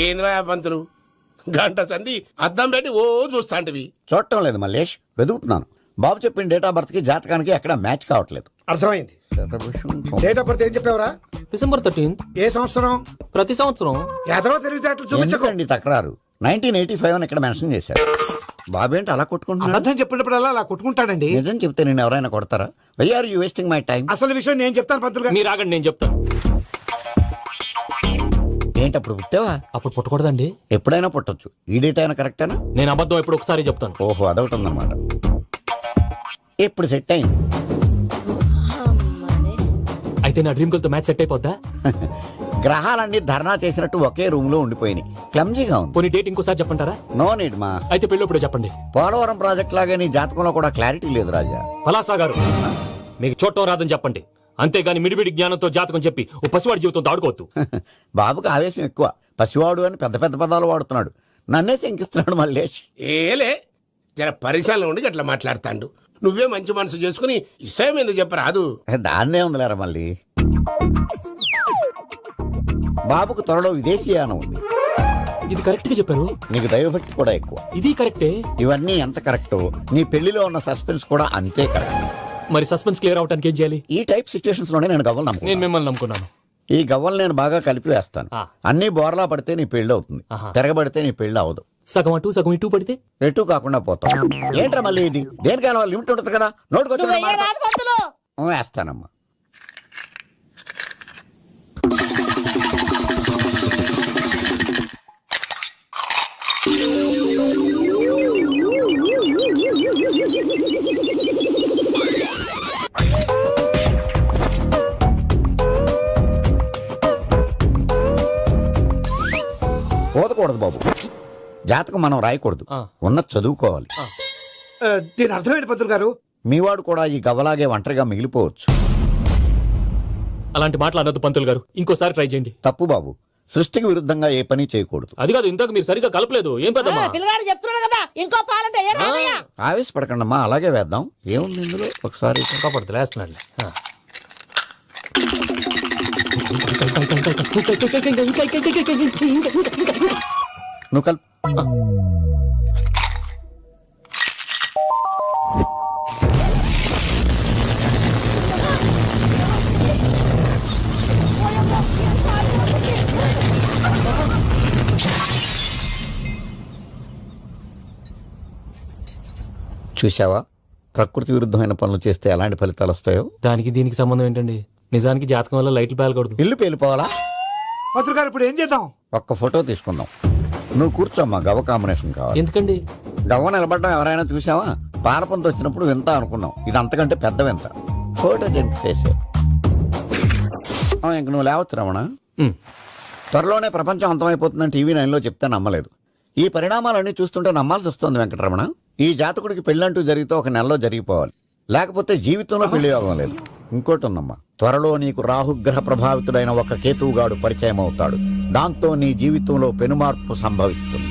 ఏంది పంతులు గంట సంధి అద్దం పెట్టి ఓ చూస్తాంటివి. చూడటం లేదు మల్లేష్, వెతుకుతున్నాను. బాబు చెప్పిన డేట్ ఆఫ్ బర్త్ కి జాతకానికి ఎక్కడ మ్యాచ్ కావట్లేదు. అర్థమైంది. డేట్ ఆఫ్ బర్త్ ఏం చెప్పావురా? December 13th. ఏ సంవత్సరం? ప్రతి సంవత్సరం. ఎదవ తెలివితేటలు చూపించకండి. ఎందుకండి తక్రారు? 1985 అని ఇక్కడ మెన్షన్ చేశాడు. బాబేంటి అలా కొట్టుకుంటున్నాడు? అబద్ధం చెప్పినప్పుడల్లా అలా కొట్టుకుంటాడండి. నిజం చెప్తే నేను ఎవరైనా కొడతారా? Why are you wasting my time? అసలు విషయం నేను చెప్తాను పంతులు గారు. మీరు ఆగండి, నేను చెప్తాను. ఏంటి అప్పుడు పుట్టావా? అప్పుడు పుట్టకూడదండి. ఎప్పుడైనా పుట్టొచ్చు. ఈ డేట్ అయినా కరెక్టేనా? నేను అబద్ధం ఎప్పుడు ఒకసారి చెప్తాను. ఓహో, అదొకటి ఉందన్నమాట. ఇప్పుడు సెట్ అయింది. అయితే నా డ్రీమ్ గర్ల్ తో మ్యాచ్ సెట్ అయిపోద్దా? గ్రహాలన్నీ ధర్నా చేసినట్టు ఒకే రూమ్ లో ఉండిపోయినాయి. క్లమ్జీగా ఉంది. పోనీ డేట్ ఇంకోసారి చెప్పంటారా? నో నీడ్ మా. అయితే పెళ్ళప్పుడు చెప్పండి. పోలవరం ప్రాజెక్ట్ లాగే నీ జాతకంలో కూడా క్లారిటీ లేదు రాజా. పలాసా గారు, మీకు చూడటం రాదని చెప్పండి. అంతేగాని మిడిమిడి జ్ఞానంతో జాతకం చెప్పి ఓ పసివాడి జీవితం దాడుకోవద్దు. బాబుకి ఆవేశం ఎక్కువ. పసివాడు అని పెద్ద పెద్ద పదాలు వాడుతున్నాడు. నన్నే శంకిస్తున్నాడు మల్లేష్. ఏలే జర పరిశీలన ఉండి అట్లా మాట్లాడతాండు. నువ్వే మంచి మనసు చేసుకుని ఇష్టం ఎందుకు చెప్పరాదు? దాన్నే ఉందిలేరా మళ్ళీ. బాబుకు త్వరలో విదేశీయానం ఉంది. ఇది కరెక్ట్ గా చెప్పారు. నీకు దైవభక్తి కూడా ఎక్కువ. ఇది కరెక్టే. ఇవన్నీ ఎంత కరెక్టో నీ పెళ్లిలో ఉన్న సస్పెన్స్ కూడా అంతే కరెక్ట్. మరి సస్పెన్స్ క్లియర్ అవడానికి ఏం చేయాలి? ఈ టైప్ సిచ్యువేషన్స్ లోనే నేను గవ్వలు నేను నమ్ముకున్నాను. మిమ్మల్ని నమ్ముకున్నాను. ఈ గవ్వలు నేను బాగా కలిపి వేస్తాను. అన్ని బోర్లా పడితే నీ పెళ్లి అవుతుంది. తిరగబడితే నీ పెళ్లి అవదు. సగం అటు సగం ఇటు పడితే ఎటు కాకుండా పోతాం. ఏంట్రా మళ్ళీ ఇది? దేనికైనా లిమిట్ ఉంటుంది కదా. నోటుకొచ్చిన వేస్తానమ్మా. పోదకూడదు బాబు. జాతకం మనం రాయకూడదు, ఉన్నది చదువుకోవాలి. దీని అర్థమైంది పంతులు గారు. మీవాడు కూడా ఈ గవ్వలాగే ఒంటరిగా మిగిలిపోవచ్చు. అలాంటి మాటలు అనొద్దు పంతులు గారు. ఇంకోసారి ట్రై చేయండి. తప్పు బాబు. సృష్టికి విరుద్ధంగా ఏ పని చేయకూడదు. అది కాదు, ఇంతకు మీరు సరిగ్గా కలపలేదు. ఏం పెద్దమ్మా? పిల్లగాడు చెప్తున్నాడు కదా, ఇంకో పాలంటే ఆవేశపడకండమ్మా, అలాగే వేద్దాం. ఏముంది ఇందులో? ఒకసారి కాపాడుతు వేస్తున్నాడు. నువ్వు కల్. చూసావా, ప్రకృతి విరుద్ధమైన పనులు చేస్తే ఎలాంటి ఫలితాలు వస్తాయో. దానికి దీనికి సంబంధం ఏంటండి? నిజానికి జాతకం వల్ల లైట్లు పేలకూడదు. ఇల్లు పేలిపోవాలా? పంతులు గారు ఇప్పుడు ఏం చేద్దాం? ఒక్క ఫోటో తీసుకుందాం. నువ్వు కూర్చోమ్మా. గవ్వ కాంబినేషన్ కావాలి. ఎందుకండి? గవ్వ నిలబడడం ఎవరైనా చూసావా? పాలపంత వచ్చినప్పుడు వింత అనుకున్నాం. ఇది అంతకంటే పెద్ద వింత. ఫోటో జంక్ చేసే. ఇంక నువ్వు లేవచ్చు రమణ. త్వరలోనే ప్రపంచం అంతమైపోతుందని టీవీ 9లో చెప్తే నమ్మలేదు. ఈ పరిణామాలన్నీ చూస్తుంటే నమ్మాల్సి వస్తుంది వెంకటరమణ. ఈ జాతకుడికి పెళ్ళంటూ జరిగితే ఒక నెలలో జరిగిపోవాలి, లేకపోతే జీవితంలో పెళ్లి యోగం లేదు. ఇంకోటి ఉందమ్మా, త్వరలో నీకు రాహుగ్రహ ప్రభావితుడైన ఒక కేతువుగాడు పరిచయం అవుతాడు. దాంతో నీ జీవితంలో పెనుమార్పు సంభవిస్తుంది.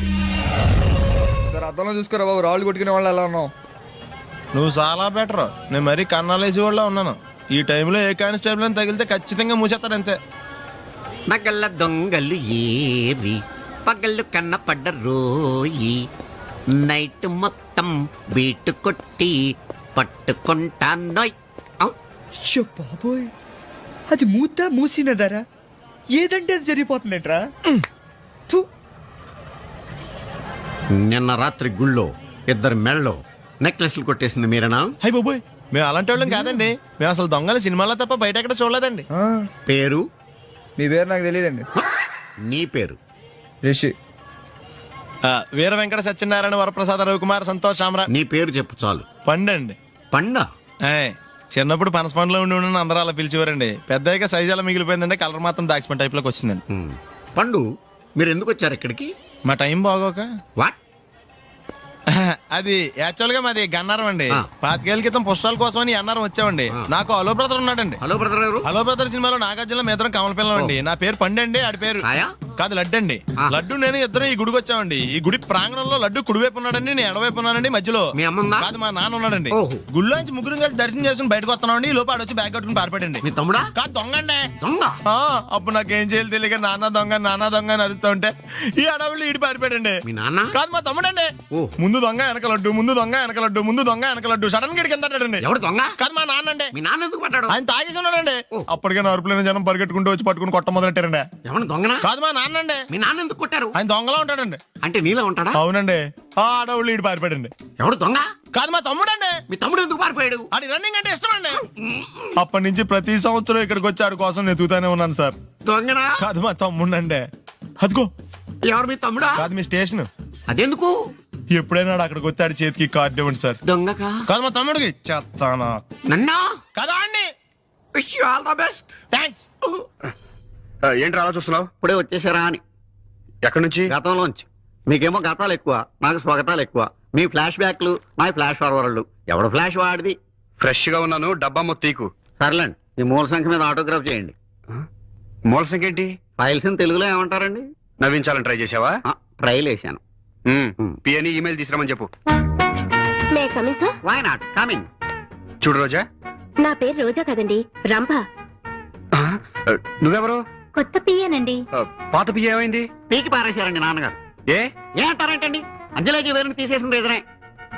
అర్థంలో చూసుకోరా బాబు, రాళ్ళు కొట్టుకునే వాళ్ళు ఎలా ఉన్నావు? నువ్వు చాలా బెటర్. నేను మరీ కన్నాలేసి వాళ్ళ ఉన్నాను. ఈ టైంలో ఏ కానిస్టేబుల్ అని తగిలితే ఖచ్చితంగా మూసేస్తాడు అంతే. నగల్ల దొంగలు ఏరి పగళ్ళు కన్న పడ్డ రోయి, నైట్ మొత్తం బీటు కొట్టి పట్టుకుంటాన్నోయ్. బాబోయ్, అది మూసినదరా? ఏదంటే అది జరిగిపోతుందేంట్రా? నిన్న రాత్రి గుళ్ళో ఇద్దరు మెళ్ళో నెక్లెస్లు కొట్టేసింది మీరేనా? హై బాబోయ్, మేము అలాంటి వాళ్ళం కాదండి. మేము అసలు దొంగలు సినిమాలో తప్ప బయట ఎక్కడ చూడలేదండి. పేరు? మీ పేరు నాకు తెలియదండి. నీ పేరు? రిషి. వీర వెంకట సత్యనారాయణ వరప్రసాద రవికుమార్ సంతోష్ సామ్రా. నీ పేరు చెప్పు చాలు. పండండి. పండా? చిన్నప్పుడు పనస పండులో ఉండి అందరూ అలా పిలిచేవారండి. పెద్దగా సైజు అలా మిగిలిపోయిందండి. కలర్ మాత్రం దాచిపోయిన టైప్ లోకి వచ్చిందండి. పండు, మీరు ఎందుకు వచ్చారు ఇక్కడికి? మా టైం బాగోక. వాట్? అది యాక్చువల్ గా మాది గన్నారం అండి. 25 ఏళ్ల క్రితం పుష్పాల కోసం అని అన్నారం వచ్చామండి. నాకు హలో బ్రదర్ ఉన్నాడండి. హలో బ్రదర్ ఎవరు? హలో బ్రదర్ సినిమాలో నాగార్జున మేదరం కమల పిల్లం అండి. నా పేరు పండు అండి. ఆడి పేరు కాదు లడ్డు అండి. లడ్డు నేను ఇద్దరు ఈ గుడికి వచ్చామండి. ఈ గుడి ప్రాంగణంలో లడ్డు కుడివైపు ఉన్నాడండి, నేను ఎడవైపు ఉన్నానండి. మధ్యలో మీ అమ్మ ఉందా? కాదు మా నాన్న ఉన్నాడండి. ఓహో. గుళ్ళో నుంచి ముగ్గురు కలిసి దర్శనం చేసుకుని బయటకు వస్తున్నామండి. ఈ లోపు ఆడొచ్చి బ్యాగ్ కట్టుకుని పారిపోయాడండి. మీ తమ్ముడా? కాదు దొంగ అండి. దొంగ? ఆ, అప్పుడు నాకేం చేయాలి తెలియక నాన్న దొంగ అని అరుస్తూ ఉంటే ఈ అడవులు ఈడి పారిపోయాడండి. మీ నాన్న? కాదు మా తమ్ముడండి. ఓ. ముందు దొంగ వెనక లడ్డు, ముందు దొంగ వెనక లడ్డు, ముందు దొంగ వెనక లడ్డు. సడన్ గా కిందండి. ఎవడు దొంగ? కాదు మా నాన్న అండి. మీ నాన్న ఎందుకు పడ్డాడు? ఆయన తాగేసి ఉన్నాడండి. అప్పటికే అరుపులైన జనం పరిగెట్టుకుంటూ వచ్చి పట్టుకుని కొట్ట మొదలెట్టారండి. ఎవడు దొంగనా? కాదు మా నాన్న అండి. మీ నాన్న ఎందుకు కొట్టారు? ఆయన దొంగలా ఉంటాడండి. అంటే నీలా ఉంటాడా? అవునండి. ఆ అడవులు ఈడు పారిపోయాడండి. ఎవడు దొంగ? కాదు మా తమ్ముడండి. మీ తమ్ముడు ఎందుకు పారిపోయాడు? అది రన్నింగ్ అంటే ఇష్టం అండి. అప్పటి నుంచి ప్రతి సంవత్సరం ఇక్కడికి వచ్చి ఆడి కోసం వెతుకుతానే ఉన్నాను సార్. దొంగనా? కాదు మా తమ్ముడండి. అదిగో ఎవరు మీ తమ్ముడా? కాదు మీ స్టేషన్. అదెందుకు? ఎప్పుడైనా ఆడు అక్కడికి వచ్చి ఆడి చేతికి కార్డు ఇవ్వండి సార్. దొంగకా? కాదు మా తమ్ముడికి చెత్తానా. నన్నా? కదా అండి. Wish you all the best. Thanks. ఏంటి అలా చూస్తున్నావు? ఇప్పుడే వచ్చేసారా అని. ఎక్కడి నుంచి? గతంలోంచి. మీకేమో గతాలు ఎక్కువ, నాకు స్వాగతాలు ఎక్కువ. మీ ఫ్లాష్ బ్యాక్లు, నా ఫ్లాష్ ఫార్వర్డ్లు. ఎవడు ఫ్లాష్ వాడిది? ఫ్రెష్ గా ఉన్నాను. డబ్బా మొత్తీకు. సర్లేండి, ఈ మూల సంఖ్య మీద ఆటోగ్రాఫ్ చేయండి. మూల సంఖ్య ఏంటి? ఫైల్స్ తెలుగులో ఏమంటారండి? నవ్వించాలని ట్రై చేసావా? ట్రైల్ వేసాను. పిఎని ఈమెయిల్ తీసుకురామని చెప్పు. May coming sir. Why not coming. చూడు రోజా. నా పేరు రోజా కదండి, రంభ. నువ్వెవరు? కొత్త పియ్యనండి. పాత పియ ఏమైంది? పీకి పారేశారండి నాన్నగారు. ఏ ఏమంటారేంటండి? అంజలేజీ వేరుని తీసేసిన రీజనే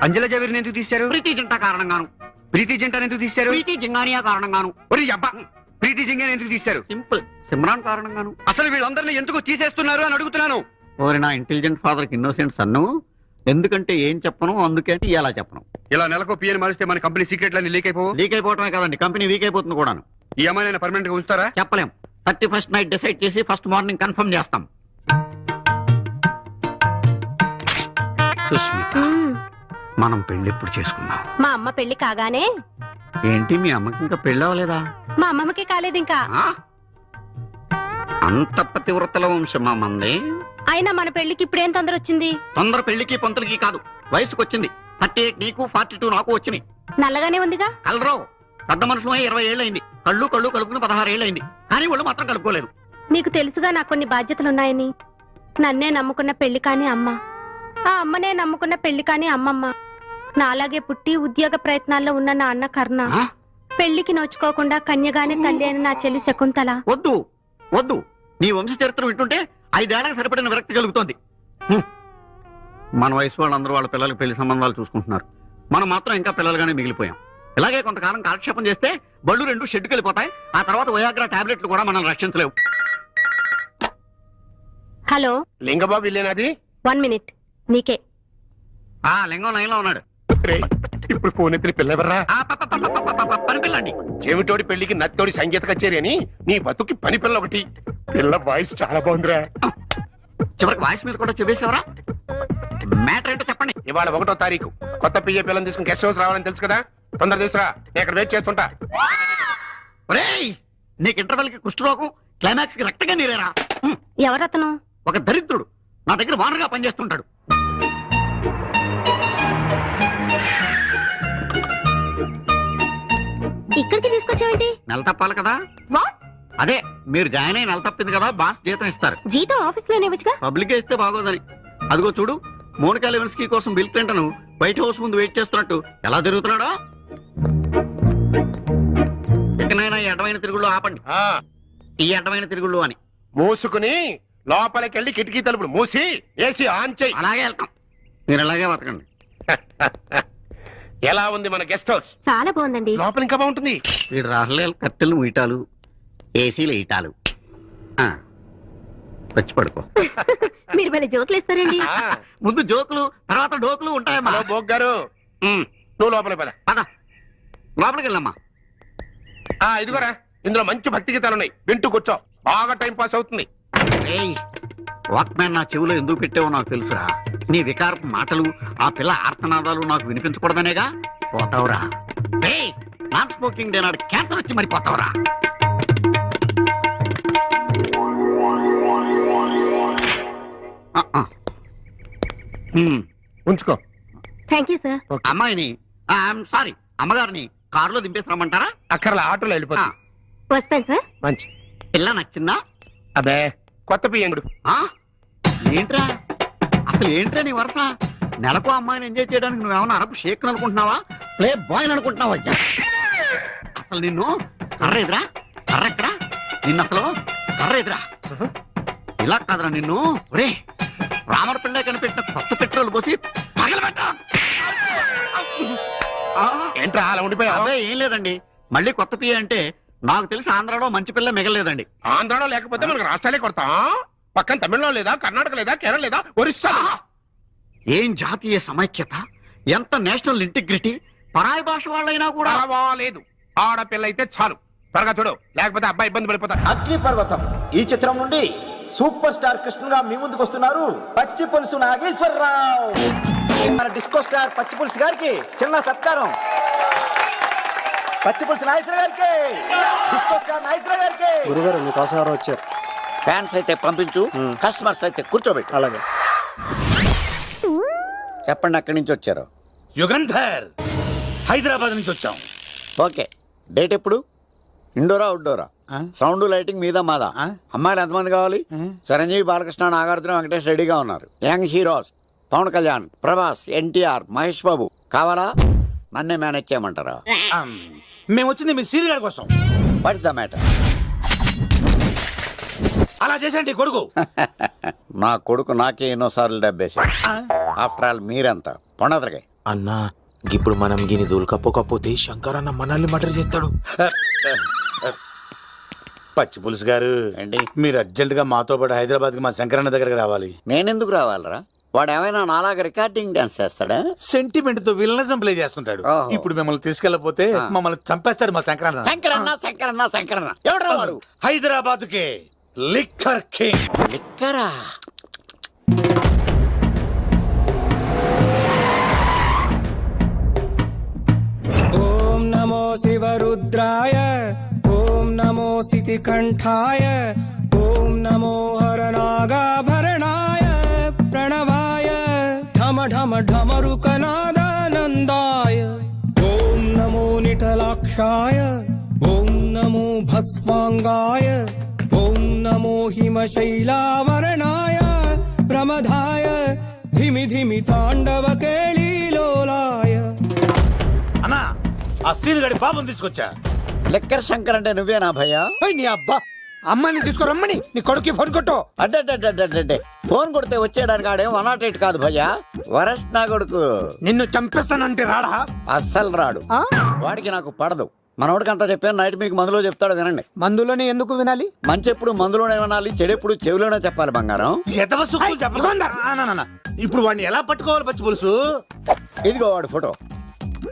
అంజల జవేరిని ఎందుకు తీశారు? ప్రీతి జంట కారణంగాను. ప్రీతి జంటని ఎందుకు తీశారు? ప్రీతి జింగానియా కారణంగాను. ఒరి అబ్బా, ప్రీతి జింగని ఎందుకు తీశారు? సింపుల్, సిమ్రాన్ కారణంగాను. అసలు వీళ్ళందరినీ ఎందుకు తీసేస్తున్నారు అని అడుగుతున్నాను. ఓరి నా ఇంటెలిజెంట్ ఫాదర్ కి ఇన్నోసెంట్ సన్ను. ఎందుకంటే ఏం చెప్పను, అందుకే ఇలా చెప్పను. ఇలా నెలకు పిఎని మారిస్తే మన కంపెనీ సీక్రెట్లన్నీ లీక్ అయిపోవు. లీక్ అయిపోవటమే కదండి, కంపెనీ వీక్ అయిపోతుంది కూడాను. ఈ అమ్మాయిని పర్మనెంట్ గా ఉంచుతారా? చెప్పలేం. 31st నైట్ డిసైడ్ చేసి ఫస్ట్ మార్నింగ్ కన్ఫర్మ్ చేస్తాం. సుస్మిత, మనం పెళ్లి ఎప్పుడు చేసుకుందాం? మా అమ్మ పెళ్లి కాగానే. ఏంటి మీ అమ్మకి ఇంకా పెళ్లి అవ్వలేదా? మా అమ్మమ్మకి కాలేదు ఇంకా. ఆ? అంత పతివ్రతల వంశమా మంది? అయినా మన పెళ్లికి ఇప్పుడేం తొందర వచ్చింది? తొందర పెళ్లికి పంతులకి కాదు, వయసుకు వచ్చింది. 38 నీకు, 42 నాకు వచ్చినాయి. నల్లగానే ఉందిగా. కలరావు పెద్ద మనుషులు 20 ఏళ్ళైంది. కళ్ళు కలుపుకుని 16 ఏళ్ళైంది. కానీ వాళ్ళు మాత్రం కలుపుకోలేదు. నీకు తెలుసుగా నాకు కొన్ని బాధ్యతలున్నాయని. నన్నే నమ్ముకున్న పెళ్లి కాని అమ్మ, ఆ అమ్మనే నమ్ముకున్న పెళ్లి కాని అమ్మమ్మ, నాలాగే పుట్టి ఉద్యోగ ప్రయత్నాల్లో ఉన్న నా అన్న కర్ణ, ఆ? పెళ్లికి నోచుకోకుండా కన్యగానే తల్లి అని నా చెల్లి శకుంతల. వద్దు వద్దు, నీ వంశ చరిత్ర వింటుంటే 5 ఏళ్లకు సరిపడిన విరక్తి కలుగుతోంది. మన వయసు వాళ్ళందరూ వాళ్ళ పిల్లలకి పెళ్లి సంబంధాలు చూసుకుంటున్నారు. మనం మాత్రం ఇంకా పిల్లలుగానే మిగిలిపోయాం. ఇలాగే కొంతకాలం కాలక్షేపం చేస్తే బళ్ళు 2 షెడ్డుకి వెళ్ళిపోతాయి. ఆ తర్వాత వయాగ్రా టాబ్లెట్లు కూడా మనల్ని రక్షించలేవు. హలో, లింగబాబు ఇల్లేనాది? 1 minute. నీకే. ఆ లింగం లైన్లో ఉన్నాడు. ఇప్పుడు ఫోన్ ఎత్తిన పిల్లెవర్రా? పని పిల్లండి. చెవిటోడి పెళ్లికి నత్తోడి సంగీత కచేరి అని నీ బతుకి పని పిల్ల ఒకటి. పిల్ల వాయిస్ చాలా బాగుందిరా. చివరికి వాయిస్ మీద కూడా చెప్పేసేవరా? మ్యాటర్ ఏంటో చెప్పండి. ఇవాళ 1వ తారీఖు. కొత్త పియ్య పిల్లని తీసుకుని గెస్ట్ హౌస్ రావాలని తెలుసు కదా. తొందర తీసుకురా, నేను ఇక్కడ వెయిట్ చేస్తుంటా. ఒరేయ్, నీకు ఇంటర్వెల్ కి కుష్ఠరోగం, క్లైమాక్స్ కి రక్తగా నీరేరా. ఎవరతను? ఒక దరిద్రుడు నా దగ్గర వానరుగా పనిచేస్తుంటాడు. ఇక్కడికి తీసుకొచ్చావేంటి? నెల తప్పాలి కదా. అదే మీరు జాయిన్ అయి నెల తప్పింది కదా, బాస్ జీతం ఇస్తారు. జీతం ఆఫీస్ లోనే వచ్చుగా. పబ్లిక్ ఇస్తే బాగోదని. అదిగో చూడు, మోనికా లెవెన్స్కీ కోసం బిల్ క్లింటన్ వైట్ హౌస్ ముందు వెయిట్ చేస్తున్నట్టు ఎలా తిరుగుతున్నాడో. ఎక్కడైనా ఈ అడ్డమైన తిరుగుళ్ళు ఆపండి. ఈ అడ్డమైన తిరుగుళ్ళు అని మూసుకుని లోపలికి వెళ్ళి కిటికీ తలుపులు మూసి ఏసీ ఆన్ చేయి. అలాగే వెళ్తాం. మీరు అలాగే బతకండి. ఎలా ఉంది మన గెస్ట్ హౌస్? చాలా బాగుందండి. లోపల ఇంకా బాగుంటుంది. వీడు రాహుల్ కట్టెలు ముయిటాలు, ఏసీలు ఇటాలు. వచ్చి పడుకో. మీరు భలే జోకులు ఇస్తారండి. ముందు జోకులు, తర్వాత డోకులు ఉంటాయమ్మా. హలో బోగ్ గారు, నువ్వు లోపల పద. పద లోపలికి వెళ్ళమ్మా. ఇదిగోరా, ఇందులో మంచి భక్తి గీతాలు ఉన్నాయి, వింటూ కూర్చో. బాగా టైం పాస్ అవుతుంది. వాక్మ్యాన్ నా చెవిలో ఎందుకు పెట్టావో నాకు తెలుసురా. నీ వికారపు మాటలు, ఆ పిల్ల ఆర్తనాదాలు నాకు వినిపించకూడదనేగా. పోతావురా. నాన్ స్మోకింగ్ డే నాడు క్యాన్సర్ వచ్చి మరి పోతావురా. ఉంచుకో. Thank you sir. అమ్మాయిని సారీ అమ్మగారిని కారులో దింపేసి రమ్మంటారా? అక్కర్లా, ఆటోలో వెళ్ళిపోతా. వస్తాను సార్. మంచి పిల్ల నచ్చిందా? అదే కొత్త పియ్యంగుడు. ఏంట్రా అసలు ఏంట్రా నీ వరుస? నెలకు అమ్మాయిని ఎంజాయ్ చేయడానికి నువ్వేమన్నా అరపు షేక్ అనుకుంటున్నావా, ప్లే బాయ్ అనుకుంటున్నావా? అసలు నిన్ను కర్ర ఎదురా, కర్ర ఎక్కడా? నిన్ను అసలు కర్ర ఎదురా, ఇలా కాదురా నిన్ను. ఒరే రామర్ పిల్ల కనిపెట్టిన కొత్త పెట్రోల్ పోసి తగలబెట్టా. ఏంట్రా అలా ఉండిపోయావు? అదే ఏం లేదండి, మళ్ళీ కొత్త పియ్య అంటే నాకు తెలిసి ఆంధ్రాలో మంచి పిల్ల మిగలేదండి. ఆంధ్రాలో లేకపోతే మనకు రాష్ట్రాలే కొడతాం. పక్కన తమిళనాడు లేదా, కర్ణాటక లేదా, కేరళ లేదా, ఒరిస్సా. ఏం జాతీయ సమైక్యత, ఎంత నేషనల్ ఇంటిగ్రిటీ. పరాయి భాష వాళ్ళైనా కూడా పర్వాలేదు, ఆడపిల్ల అయితే చాలు. త్వరగా చూడు, లేకపోతే అబ్బాయి ఇబ్బంది పడిపోతాడు. అగ్నిపర్వతం ఈ చిత్రం నుండి సూపర్ స్టార్ కృష్ణగా మీ ముందుకు వస్తున్నారు పచ్చి పులుసు నాగేశ్వరరావు. మన డిస్కో స్టార్ పచ్చి పులుసు గారికి చిన్న సత్కారం. పచ్చి పులుసు నాగేశ్వర గారికి, డిస్కో స్టార్ నాగేశ్వర గారికి. గురుగారు మీకోసం ఎవరో వచ్చారు. ఫ్యాన్స్ అయితే పంపించు, కస్టమర్స్ అయితే కూర్చోబెట్టు. అలాగే. చెప్పండి ఎక్కడి నుంచి వచ్చారు? యుగంధర్, హైదరాబాద్ నుంచి వచ్చాం. ఓకే, డేట్ ఎప్పుడు? ఇండోరా అవుట్డోరా? సౌండ్ లైటింగ్ మీద మాదా? అమ్మాయిలు ఎంతమంది కావాలి? చిరంజీవి, బాలకృష్ణ, నాగార్జున, వెంకటేష్ రెడీగా ఉన్నారు. యంగ్ హీరోస్ పవన్ కళ్యాణ్, ప్రభాస్, ఎన్టీఆర్, మహేష్ బాబు కావాలా? నన్నే మేనేజ్ చేయమంటారా? మేము వచ్చింది మీ సీరియల్ గారి కోసం. What's the matter? అలా చేసండి కొడుకు. నా కొడుకు నాకే ఎన్నోసార్లు దెబ్బేశాడు. ఆఫ్టర్ ఆల్ మీరంతా పొండదరగా. అన్నా ఇప్పుడు మనం గిని దూలకపోతే శంకర్ అన్న మనల్ని మర్డర్ చేస్తాడు. పచ్చి పులుసు గారు ఏంటి? మీరు అర్జెంట్ గా మాతో పాటు హైదరాబాద్ కి మా శంకరన్న దగ్గరకు రావాలి. నేనెందుకు రావాలరా? వాడు ఏమైనా నాలాగా రికార్డింగ్ డాన్స్ చేస్తాడా? సెంటిమెంట్ తో విలనిజం ప్లే చేస్తుంటాడు. ఓహో. ఇప్పుడు మిమ్మల్ని తీసుకెళ్లపోతే మమ్మల్ని చంపేస్తాడు మా శంకరన్న. శంకరన్న శంకరన్న శంకరన్న ఎవడరా వాడు? హైదరాబాద్ కే లిక్కర్ కింగ్. లిక్కరా? ఓం నమో శివరుద్రాయ, ఓం నమో సితికంఠాయ, ఓం నమో హరనాగాభరణాయ ప్రణవాయ ఢమ ఢమ ఢమరుకనాదానందాయ, ఓం నమో నిటలాక్షాయ, ఓం నమో భస్మాంగాయ, ఓం నమో హిమశైలావరణాయ ప్రమదాయ ధిమి ధిమి తాండవ కేళీలోలాయ. అన్నా ఆ సీన్ గడి పాపం తీసుకొచ్చా. లిక్కర్ శంకర్ అంటే నువ్వేనా భయ్యా? నీ అబ్బా, అమ్మాయిని తీసుకురమ్మని నీ కొడుకు ఫోన్ కొట్టు. అడ్డే ఫోన్ కొడితే వచ్చేయడానికి ఆడేం 108 కాదు భయ్యా, వరస్ట్ నా కొడుకు. నిన్ను చంపేస్తానంటే రాడా? అస్సలు రాడు. వాడికి నాకు పడదు. మనోడికి అంతా చెప్పాను, నైట్ మీకు మందులో చెప్తాడు వినండి. మందులోనే ఎందుకు వినాలి? మంచి ఎప్పుడు మందులోనే వినాలి, చెడెప్పుడు చెవిలోనే చెప్పాలి బంగారం. ఎదవ సుక్కులు చెప్పకుండా. ఇప్పుడు వాడిని ఎలా పట్టుకోవాలి పచ్చి పులుసు? ఇదిగో వాడు ఫోటో.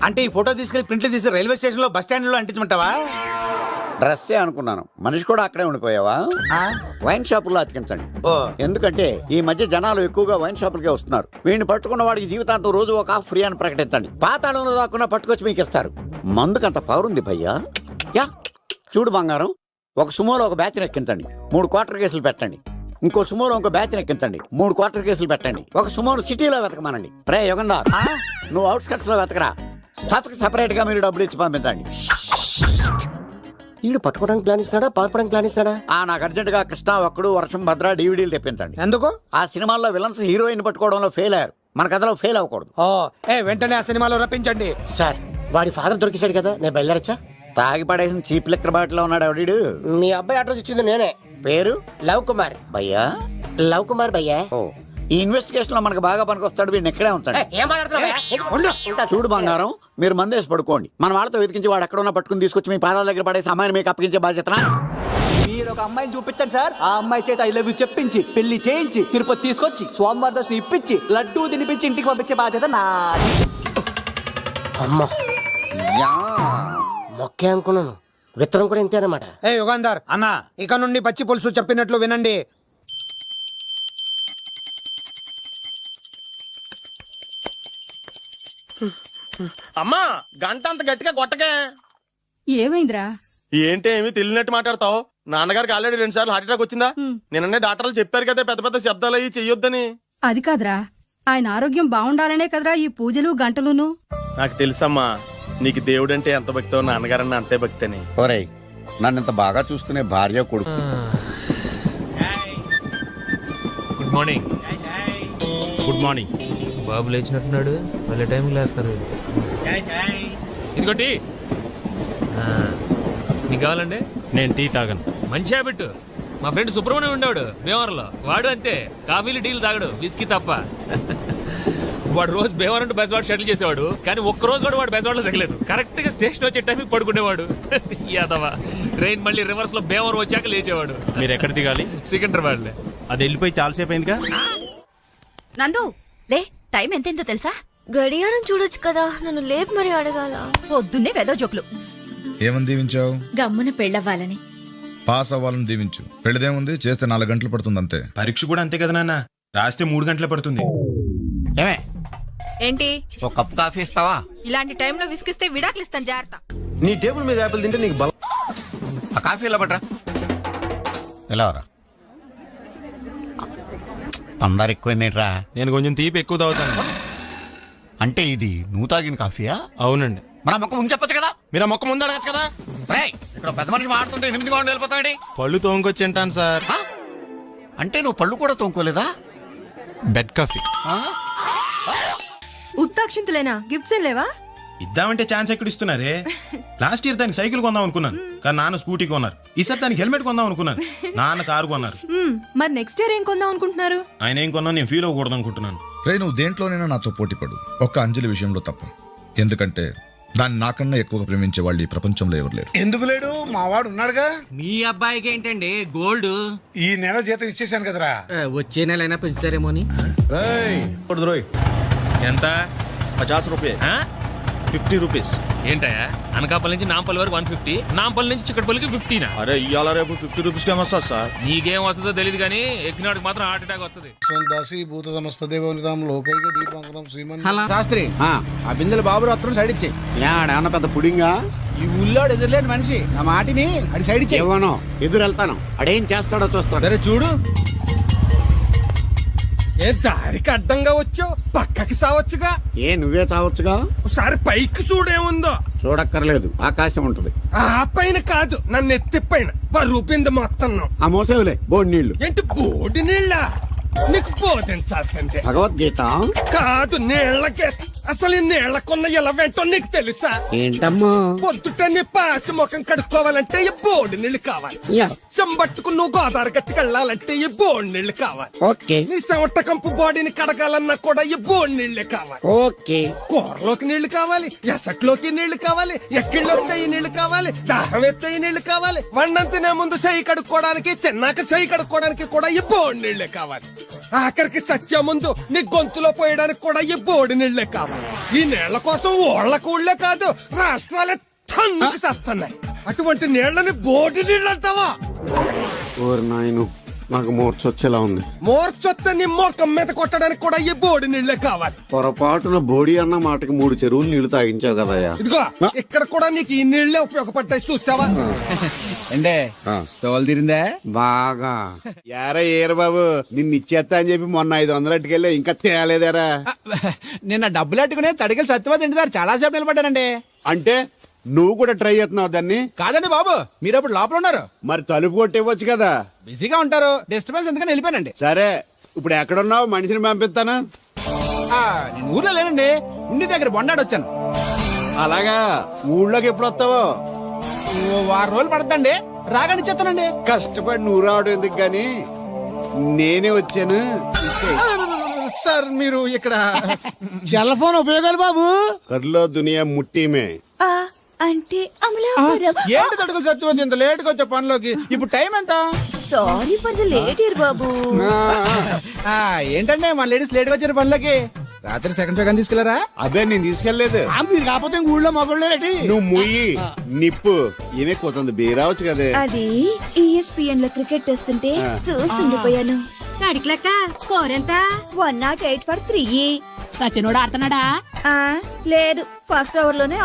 అంటే ఈ ఫోటో తీసుకెళ్లి ప్రింట్లు తీసి రైల్వే స్టేషన్ లో బస్ స్టాండ్ లో అంటించమంటావా? డ్రెస్సే అనుకున్నాను, మనిషి కూడా అక్కడే ఉండిపోయావా? వైన్ షాపుల్లో అతికించండి. ఓ. ఎందుకంటే ఈ మధ్య జనాలు ఎక్కువగా వైన్ షాపులకే వస్తున్నారు. వీడిని పట్టుకున్న వాడికి జీవితాంతం రోజు ఒక ఆఫ్ ఫ్రీ అని ప్రకటించండి. పాతాళంలో దాక్కున్నా పట్టుకొచ్చి మీకు ఇస్తారు. మందుకంత పవర్ ఉంది భయ్యా. యా చూడు బంగారం, ఒక సుమోలో ఒక బ్యాచ్ ఎక్కించండి, 3 క్వార్టర్ కేసులు పెట్టండి. ఇంకో సుమోలో ఇంకో బ్యాచ్ ఎక్కించండి, 3 క్వార్టర్ కేసులు పెట్టండి. ఒక సుమోను సిటీలో వెతకమానండి. రే యుగంధర్, నువ్వు అవుట్స్కట్స్ లో వెతకరా. స్టాఫ్ కి సెపరేట్ గా మీరు డబ్బులు ఇచ్చి పంపించండి. వీడు పట్టుకోవడానికి ప్లాన్ ఇస్తాడా, పారిపోవడానికి ప్లాన్ ఇస్తాడా? నాకు అర్జెంట్ గా కృష్ణ, ఒక్కడు, వర్షం, భద్ర డివిడీలు తెప్పించండి. ఎందుకు? ఆ సినిమాల్లో విలన్స్ హీరోయిన్ పట్టుకోవడంలో ఫెయిల్ అయ్యారు, మన కథలో ఫెయిల్ అవ్వకూడదు. వెంటనే ఆ సినిమాలో రప్పించండి. సార్ వాడి ఫాదర్ దొరికేశాడు కదా, నేను బయలుదేరచ్చా? తాగి పడేసిన చీప్ లిక్కర్ బాటిలో ఉన్నాడు ఎవడీడు? మీ అబ్బాయి అడ్రస్ ఇచ్చింది నేనే. పేరు లవ్ కుమార్. భయ్యా? లవ్ కుమార్ భయ్యా. ఓ, ఈ ఇన్వెస్టిగేషన్ లో మనకు బాగా పనికొస్తాడు. వీడిని ఎక్కడే ఉంచండి. ఏం మాట్లాడుతున్నావు? చూడు బంగారం, మీరు మందేసి పడుకోండి. మన వాళ్ళతో వెతికించి వాడు ఎక్కడ ఉన్నా పట్టుకుని తీసుకొచ్చి మీ పాదాల దగ్గర పడేసి అమ్మాయిని మీకు అప్పగించే బాధ్యతనా? మీరు ఒక అమ్మాయిని చూపించండి సార్. ఆ అమ్మాయి చేత ఐ లవ్ యూ చెప్పించి పెళ్లి చేయించి తిరుపతి తీసుకొచ్చి స్వామివారి దర్శనం ఇప్పించి లడ్డూ తినిపించి ఇంటికి పంపించే బాధ్యత నాది. అమ్మా యా. మొక్కే అనుకున్నాను, విత్తనం కూడా ఇంతే అన్నమాట. యుగాంధర్ అన్నా ఇక నుండి పచ్చి పులుసు చెప్పినట్లు వినండి. అమ్మా గంట అంత గట్టిగా కొట్టకే. ఏమైందిరా? ఏంటి ఏమి తెలియనట్టు మాట్లాడతావు? నాన్నగారికి ఆల్రెడీ 2 సార్లు హార్ట్ అటాక్ వచ్చిందా? నిన్ననే డాక్టర్లు చెప్పారు కదా పెద్ద పెద్ద శబ్దాలు అయ్యి చెయ్యొద్దని. అది కాదురా, ఆయన ఆరోగ్యం బాగుండాలనే కదరా ఈ పూజలు గంటలును. నాకు తెలుసమ్మా, నీకు దేవుడంటే ఎంత భక్తో నాన్నగారన్న అంతే భక్తి అని. ఒరేయ్, నన్ను ఇంత బాగా చూసుకునే భార్య కొడుకు గుడ్ మార్నింగ్. Good morning. బాబు లేచినట్టున్నాడు, మళ్ళీ టైంకి లేస్తారు. ఇదిగోటి నీకు కావాలండి? నేను టీ తాగను. మంచి హ్యాబిట్. మా ఫ్రెండ్ సుబ్రహ్మణ్యం ఉండేవాడు భీమవరంలో, వాడు అంతే, కాఫీలు టీలు తాగడు, విస్కీ తప్ప. వాడు రోజు భీమవరం టు బెజవాడ షటిల్ చేసేవాడు, కానీ ఒక్క రోజు కూడా వాడు బెజవాడలో తగ్గలేదు. కరెక్ట్ గా స్టేషన్ వచ్చే టైంకి పడుకునేవాడు. యాదవా ట్రైన్ మళ్ళీ రివర్స్ లో భీమవరం వచ్చాక లేచేవాడు. మీరు ఎక్కడ దిగాలి? సికింద్రాబాద్. అది వెళ్ళిపోయి చాలాసేపు అయిందిగా. నందు లే, టైం ఎంతెంతో తెలుసా? గడియారం చూడొచ్చు కదా, నన్ను లేపు మరి అడగాల. పొద్దున్నే వెదో జోకులు. ఏమని దీవించావు? గమ్మున పెళ్ళవ్వాలని. పాస్ అవ్వాలని దీవించు. పెళ్ళిదేముంది, చేస్తే 4 గంటలు పడుతుంది అంతే. పరీక్ష కూడా అంతే కదా నాన్న, రాస్తే 3 గంటలే పడుతుంది. ఏమే ఏంటి ఒక కప్ కాఫీ ఇస్తావా? ఇలాంటి టైంలో విసిగిస్తే విడాకులు ఇస్తాను, జాగ్రత్త. నీ టేబుల్ మీద యాపిల్ తింటే నీకు బలం. ఆ కాఫీ ఇలా పట్రా. ఎలా రా, అందరు ఎక్కువైందేట్రా? నేను కొంచెం తీపి ఎక్కువ తాగుతాను. అంటే ఇది నువ్వు తాగిన కాఫీయా? అవునండి. మన మొక్క ముందు చెప్పచ్చు కదా. మీరు ఆ మొక్క ముందు అడగచ్చు కదా. ఇక్కడ పెద్ద మనిషి మాడుతుంటే 8 గంటలు వెళ్ళిపోతాడు. పళ్ళు తోముకొచ్చి తింటాను సార్. అంటే నువ్వు పళ్ళు కూడా తోముకోలేదా? బెడ్ కాఫీ ఉత్తాక్షింతలేనా? గిఫ్ట్స్ ఏం లేవా? ఇద్దామంటే ఛాన్స్ ఎక్కడ ఇస్తున్నారే. లాస్ట్ ఇయర్ దానికి సైకిల్ కొందాం అనుకున్నాను, కానీ నాన్న స్కూటీ కొన్నారు. ఈసారి దానికి హెల్మెట్ కొందాం అనుకున్నాను, నాన్న కారు కొన్నారు. మరి నెక్స్ట్ ఇయర్ ఏం కొందాం అనుకుంటున్నారు? ఆయన ఏం కొన్నా నేను ఫీల్ అవ్వకూడదు అనుకుంటున్నాను. రే, నువ్వు దేంట్లోనైనా నాతో పోటీ పడు, ఒక్క అంజలి విషయంలో తప్ప. ఎందుకంటే దాన్ని నాకన్నా ఎక్కువగా ప్రేమించే వాళ్ళు ఈ ప్రపంచంలో ఎవరు లేరు. ఎందుకు లేడు? మావాడు ఉన్నాడుగా. మీ అబ్బాయికి ఏంటండి గోల్డ్? ఈ నెల జీతం ఇచ్చేసాను కదరా. వచ్చే నెల అయినా పెంచుతారేమో అని. ఎంత? 50 రూపాయలు. 50 రూపీస్. ఏంటయ్యా, అనకాపల్లి నుంచి నాంపల్లి వరకు 150, నాంపల్లి నుంచి చిక్కడపల్లికి 50. అరే ఇవాళ రేపు 50 రూపీస్ వస్తుంది సార్. నీకేం వస్తుందో తెలియదు కానీ ఎక్కినాడికి మాత్రం హార్ట్ అటాక్ వస్తుంది. శాస్త్రి, ఆ బిందెల బాబు రత్నం సైడ్ ఇచ్చే. ఏమన్నా పెద్ద పుడింగా? ఈ ఊళ్ళో ఎదురులేని మనిషి, నా మాటిని అది సైడ్ ఇచ్చే. ఇవ్వను, ఎదురు వెళ్తాను. అడేం చేస్తాడో చూస్తాడు. సరే చూడు. ఏ దారికి అడ్డంగా వచ్చావు, పక్కకి సావచ్చుగా. ఏ నువ్వే చావచ్చుగా. ఒకసారి పైకి చూడేముందో. చూడక్కర్లేదు, ఆకాశం ఉంటది. ఆ పైన కాదు, నన్ను ఎత్తి పైన రూపింది మొత్తం. ఆ మోసేవులే బోడి నీళ్లు. ఏంటి బోడి నీళ్ళ? నీకు బోధించాల్సిందే. భగవద్గీత కాదు, నీళ్ళకే. అసలు ఈ నీళ్ళకున్న ఇలా వెంటో నీకు తెలుసా? ఏంటమ్మా? పొద్దుట నీ పాసి ముఖం కడుక్కోవాలంటే ఈ బోడి నీళ్లు కావాలి. చెంబట్టుకు నువ్వు గోదావరి గట్టుకు వెళ్ళాలంటే ఈ బోడి నీళ్లు కావాలి. ఓకే. నీ చెమట కంపు బాడీని కడగాలన్నా కూడా ఈ బోడి నీళ్లే కావాలి. ఓకే. కూరలోకి నీళ్లు కావాలి, ఎసట్లోకి నీళ్లు కావాలి, ఎక్కిళ్ళొస్తే ఈ నీళ్లు కావాలి, దాహం ఎత్తే ఈ నీళ్లు కావాలి. వండంతనే ముందు చెయ్యి కడుక్కోవడానికి, తిన్నాక చెయ్యి కడుక్కోవడానికి కూడా ఈ బోడి నీళ్లే కావాలి. ఆఖరికి సత్య ముందు నీ గొంతులో పోయడానికి కూడా ఈ బోడి నీళ్లే కావాలి. ఈ నీళ్ల కోసం ఓళ్లకు ఊళ్ళే కాదు, రాష్ట్రాలే తన్నుకు చేస్తున్నాయి. అటువంటి నీళ్లని బోడి నీళ్ళు అంటావా? ఓరి నాయను, నాకు మూర్చొచ్చేలా ఉంది. మోర్చొత్తే నీ మోకం మీద కొట్టడానికి కూడా ఈ బోడి నీళ్లే కావాలి. పొరపాటున బోడి అన్న మాటకి 3 చెరువులు నీళ్లు తాగించావు కదయ్యా. ఇదిగో ఇక్కడ కూడా నీకు ఈ నీళ్లే ఉపయోగపడ్డాయి, చూసావా? అంటే తోలు తీరిందా? బాగా. యారా ఏరు బాబు, నిన్ను ఇచ్చేస్తా అని చెప్పి మొన్న 500 అట్టుకెళ్ళి ఇంకా తేలేదారా? నిన్న డబ్బులు అట్టుకునే తడికలు సత్యవతి ఇంటి దగ్గర చాలా సేపు నిలబడ్డానండి. అంటే నువ్వు కూడా ట్రై చేస్తున్నావు దాన్ని? కాదండి బాబు, మీరు అప్పుడు లోపల ఉన్నారు. మరి తలుపు కొట్టివ్వచ్చు కదా. బిజీగా ఉంటారు, డిస్టర్బెన్స్ ఎందుకని వెళ్ళిపోయానండి. సరే, ఇప్పుడు ఎక్కడున్నావు? మనిషిని పంపిస్తాను. నేను ఊర్లో లేనండి, ఉండి దగ్గర బొండాడు వచ్చాను. అలాగా, ఊళ్ళోకి ఎప్పుడు వస్తావో? 1 వారం రోజులు పడుతుందండి, రాగానే చెప్తానండి. కష్టపడి నువ్వు రావడం ఎందుకు గాని నేనే వచ్చాను. సార్ మీరు ఇక్కడ సెల్ ఫోన్ ఉపయోగాలు బాబు. కర్లో దునియా ముట్టిమే. అంటే ఏంటి తడుకులు సత్యవతి ఇంత లేట్ గా వచ్చే పనిలోకి? ఇప్పుడు టైం ఎంత? Sorry for the late year బాబు. ఏంటంటే మా లేడీస్ లేట్ గా వచ్చారు పనిలోకి. రాత్రి సెకండ్ షో తీసుకెళ్లారా? అదే నేను తీసుకెళ్లేదు. మీరు కాకపోతే ఊళ్ళో మగోళ్ళే. నువ్వు ముయ్యి నిప్పు ఏమే కోతుంది బీరావచ్చు కదే. అది ESPN లో క్రికెట్ వస్తుంటే చూస్తుండిపోయాను. స్కోర్ ఎంత? 108 for 3. సచినోడు ఆడుతున్నాడా? లేదు, ఫస్ట్ ఓవర్ లోనే.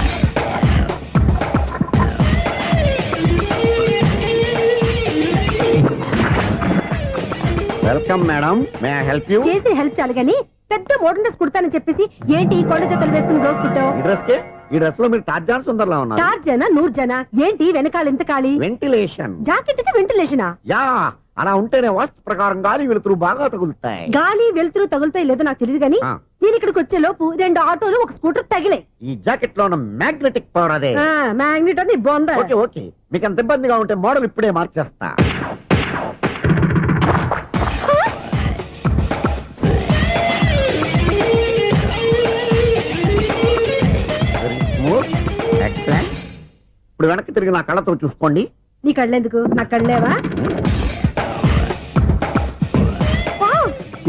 Welcome madam, may I help you? చేసి హెల్ప్ చాలు గాని పెద్ద మోడల్ డ్రెస్ కుడతానని చెప్పేసి ఏంటి కొండ జతలు వేసుకుని రోజు కుట్టావు? డ్రెస్ కి ఈ డ్రెస్ లో మీరు టార్జాన్ సుందర్లా ఉన్నారు. టార్జనా నూర్జనా ఏంటి వెనకాల ఎంత ఖాళీ? వెంటిలేషన్. జాకెట్ కి వెంటిలేషనా? యా, అలా ఉంటేనే వాస్తు ప్రకారం గాలి వెలుతురు బాగా తగులుతాయి. గాలి వెలుతురు తగులుతాయి లేదో నాకు తెలియదు గానీ నేను ఇక్కడికి వచ్చే లోపు 2 ఆటోలు ఒక స్కూటర్ తగిలే. ఈ జాకెట్ లో ఉన్న మ్యాగ్నెటిక్ పవర్ అదే. మ్యాగ్నెట్ అని బొంద. ఓకే ఓకే, మీకు అంత ఇబ్బందిగా ఉంటే మోడల్ ఇప్పుడే మార్చేస్తా. ఎక్సలెంట్. ఇప్పుడు వెనక్కి తిరిగి నా కళ్ళతో చూసుకోండి. నీ కళ్ళెందుకు? నా కళ్ళేవా?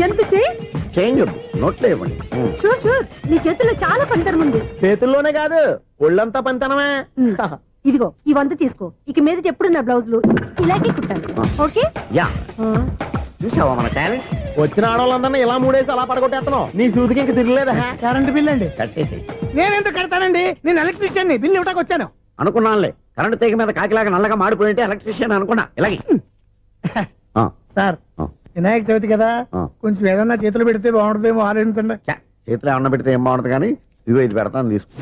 ఎంత చేంజ్? చేంజ్ నోట్లో ఇవ్వండి. షూర్ షూర్, నీ చేతుల్లో చాలా పంతరం ఉంది. చేతుల్లోనే కాదు ఒళ్ళంతా పంతనమే. ఇదిగో ఈ 100 తీసుకో. ఇక మీద ఎప్పుడు నా బ్లౌజులు ఇలాగే కుట్టాలి. ఓకే? యా, చూసావా మన టాలెంట్? వచ్చిన ఆడవాళ్ళందరినీ ఇలా మూడేసి అలా పడగొట్టేస్తున్నావు. నీ సూదికి ఇంక తిరగలేదా? కరెంట్ బిల్ అండి. కట్టేసి. నేనెందుకు కడతానండి? నేను ఎలక్ట్రీషియన్ బిల్ ఇవ్వడానికి వచ్చాను. అనుకున్నానులే, కరెంట్ తీగ మీద కాకిలాగా నల్లగా మాడిపోయింటే ఎలక్ట్రీషియన్ అనుకున్నా. ఇలాగే సార్, వినాయక చవితి కదా, కొంచెం ఏదన్నా చేతులు పెడితే బాగుంటుందేమో ఆలోచించండి. చేతిలో అన్న పెడితే ఏం బాగుంటుంది కానీ ఇదిగో ఇది పెడతాను, తీసుకో.